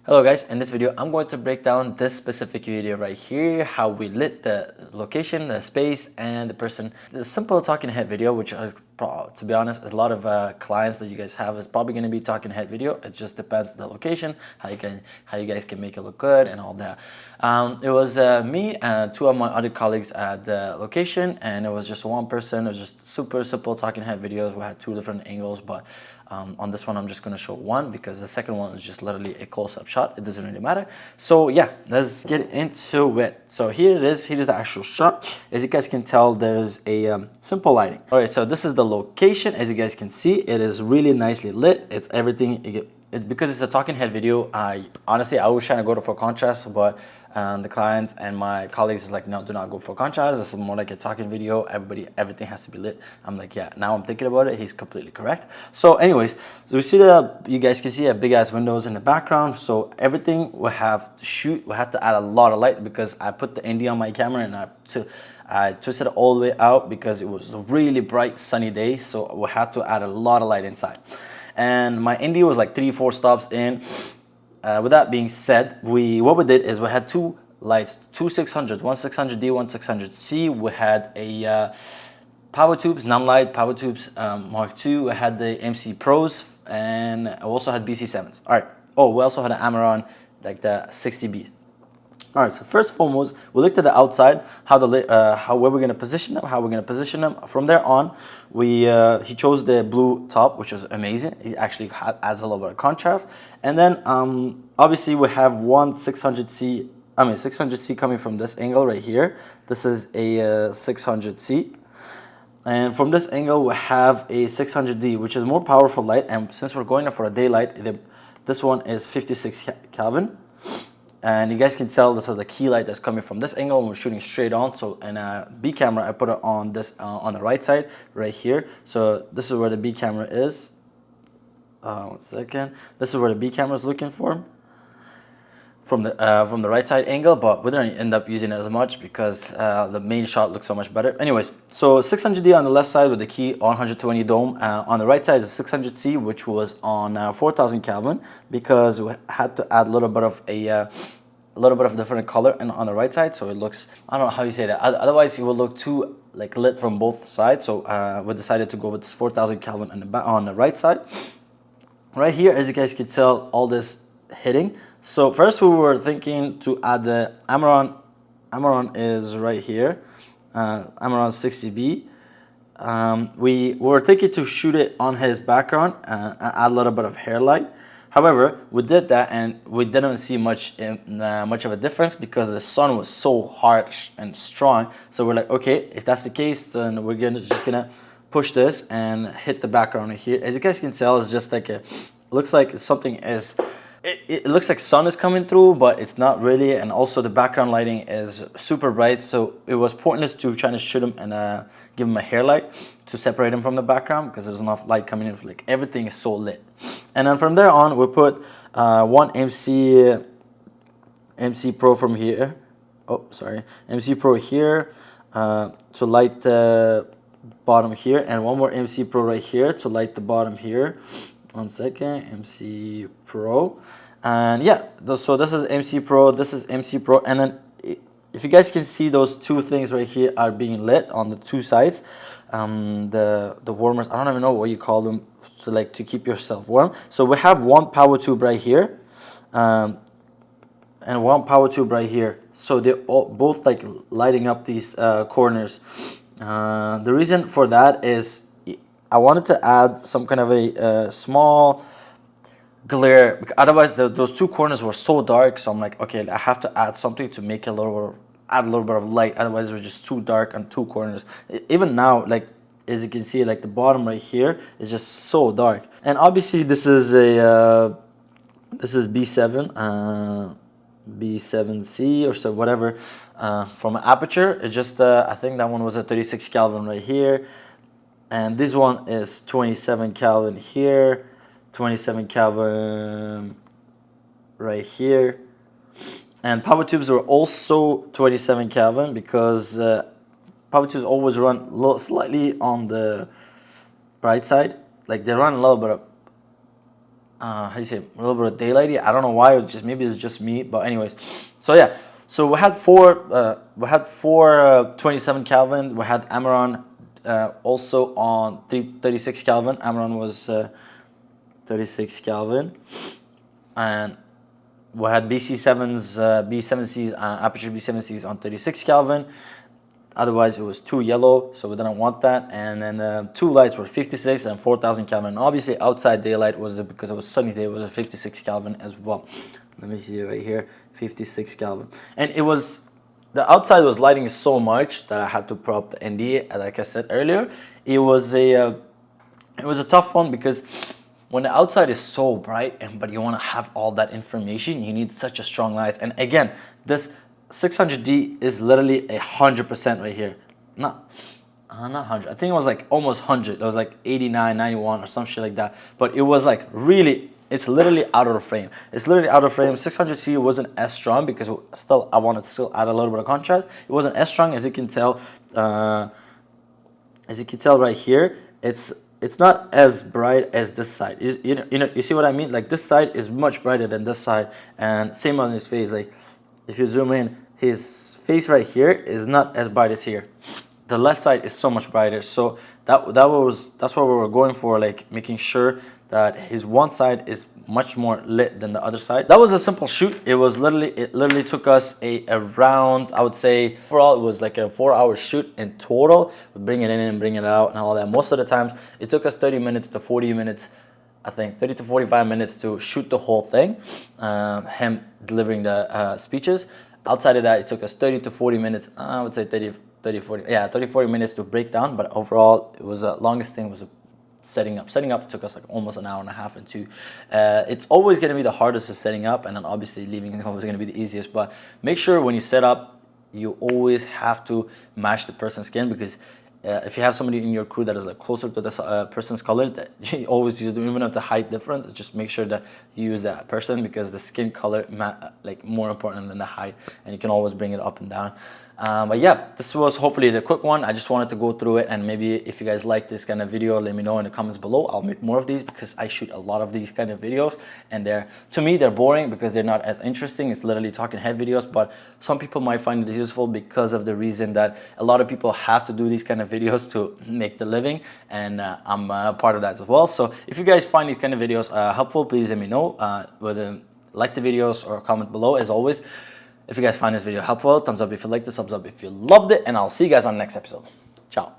Hello guys, in this video I'm going to break down this specific video right here, how we lit the location, the space, and the person. It's a simple talking head video, which is, to be honest, a lot of clients that you guys have is probably going to be talking head video. It just depends on the location, how you guys can make it look good and all that. It was me and two of my other colleagues at the location, and it was just one person. It was just super simple talking head videos. We had two different angles, but on this one I'm just going to show one because the second one is just literally a close-up shot. It doesn't really matter. So yeah, let's get into it. So here it is. Here is the actual shot. As you guys can tell, there's a simple lighting. All right, so this is the location. As you guys can see, it is really nicely lit. It's everything. Because it's a talking head video, I was trying to go for contrast, but the client and my colleagues is like, no, do not go for contrast. This is more like a talking video. Everything has to be lit. I'm like, yeah, now I'm thinking about it, he's completely correct. So anyways, so we see you guys can see a big ass windows in the background. So everything we have to shoot, we have to add a lot of light because I put the ND on my camera and I twisted it all the way out because it was a really bright sunny day. So we had to add a lot of light inside. And my ND was like 3-4 stops in. With that being said, what we did is we had two lights, two 600s, one 600D, one 600C. We had a power tubes, non-light power tubes Mark II. We had the MC Pros, and I also had BC7s. All right. Oh, we also had an Amaron, like the 60B. All right, so first and foremost, we looked at the outside, where we're gonna position them, From there on, he chose the blue top, which was amazing. It actually adds a little bit of contrast. And then obviously we have one 600C coming from this angle right here. This is a 600C. And from this angle, we have a 600D, which is more powerful light. And since we're going for a daylight, this one is 56 Kelvin. And you guys can tell this is the key light that's coming from this angle and we're shooting straight on. So in a B camera, I put it on this on the right side right here. So this is where the B camera is. 1 second. This is where the B camera is looking for from the right side angle, but we didn't end up using it as much because the main shot looks so much better. Anyways, so 600D on the left side with the key on 120 dome. On the right side is a 600C, which was on 4000 Kelvin because we had to add a little bit of different color and on the right side, so it looks, I don't know how you say that. Otherwise, it will look too like lit from both sides. So we decided to go with this 4000 Kelvin on the right side. Right here, as you guys can tell, all this hitting. So first we were thinking to add the Amaron. Amaron is right here, Amaron 60B. We were thinking to shoot it on his background and add a little bit of hair light. However, we did that and we didn't see much of a difference because the sun was so harsh and strong. So we're like, okay, if that's the case, then we're just gonna push this and hit the background here. As you guys can tell, it's just like looks like something is. It looks like sun is coming through, but it's not really. And also the background lighting is super bright, so it was pointless to try to shoot him and give him a hair light to separate him from the background because there's enough light coming in. Like everything is so lit. And then from there on, we put one MC Pro from here. Oh, sorry, MC Pro here to light the bottom here, and one more MC Pro right here to light the bottom here. 1 second, MC Pro. And yeah, so this is MC Pro, this is MC Pro. And then if you guys can see, those two things right here are being lit on the two sides. The warmers, I don't even know what you call them, to keep yourself warm. So we have one power tube right here and one power tube right here. So they're both like lighting up these corners. The reason for that is I wanted to add some kind of a small glare. Otherwise, those two corners were so dark. So I'm like, okay, I have to add something to make add a little bit of light. Otherwise, it was just too dark on two corners. Even now, like as you can see, like the bottom right here is just so dark. And obviously, this is B7. B7C or so whatever from an aperture. It's just I think that one was a 36 Kelvin right here. And this one is 27 Kelvin here, 27 Kelvin right here. And power tubes are also 27 Kelvin because power tubes always run slightly on the bright side. Like they run a little bit how do you say, a little bit of daylighty. I don't know why. It was just, maybe it's just me, but anyways. So yeah, so we had four 27 Kelvin. We had Amaran also on 36 Kelvin. Amaran was 36 Kelvin, and we had BC7s, B7Cs, aperture B7Cs on 36 Kelvin. Otherwise, it was too yellow, so we didn't want that. And then two lights were 56 and 4000 Kelvin. And obviously, outside daylight was, because it was sunny day, it was a 56 Kelvin as well. Let me see right here, 56 Kelvin. And it was, the outside was lighting so much that I had to prop the ND. Like I said earlier, it was a tough one, because when the outside is so bright but you want to have all that information, you need such a strong light. And again, this 600D is literally 100% right here. Not 100. I think it was like almost 100. It was like 89, 91 or some shit like that. But it was like really, it's literally out of the frame. It's literally out of frame. 600C wasn't as strong because I wanted to still add a little bit of contrast. It wasn't as strong, as you can tell. As you can tell right here, it's not as bright as this side. You see what I mean? Like, this side is much brighter than this side, and same on his face. Like, if you zoom in, his face right here is not as bright as here. The left side is so much brighter. So that's what we were going for, like making sure that his one side is much more lit than the other side. That was a simple shoot. It literally took us around, I would say, overall it was like a 4-hour shoot in total, bringing it in and bringing it out and all that. Most of the times it took us 30 minutes to 40 minutes, I think 30 to 45 minutes to shoot the whole thing, him delivering the speeches. Outside of that, it took us 30 to 40 minutes, I would say 30, 40 minutes to break down. But overall, it was the longest thing was setting up. Setting up took us like almost an hour and a half, and two. It's always going to be the hardest is setting up, and then obviously leaving is always going to be the easiest. But make sure when you set up, you always have to match the person's skin, because if you have somebody in your crew that is like closer to this person's color, that you always use them, even if the height difference. Just make sure that you use that person, because the skin color like more important than the height, and you can always bring it up and down. But yeah, this was hopefully the quick one. I just wanted to go through it, and maybe if you guys like this kind of video, let me know in the comments below. I'll make more of these, because I shoot a lot of these kind of videos, and to me they're boring because they're not as interesting. It's literally talking head videos, but some people might find it useful because of the reason that a lot of people have to do these kind of videos to make the living, and I'm part of that as well. So if you guys find these kind of videos helpful, please let me know. Whether like the videos or comment below. As always, if you guys find this video helpful, thumbs up if you liked it, thumbs up if you loved it, and I'll see you guys on the next episode. Ciao.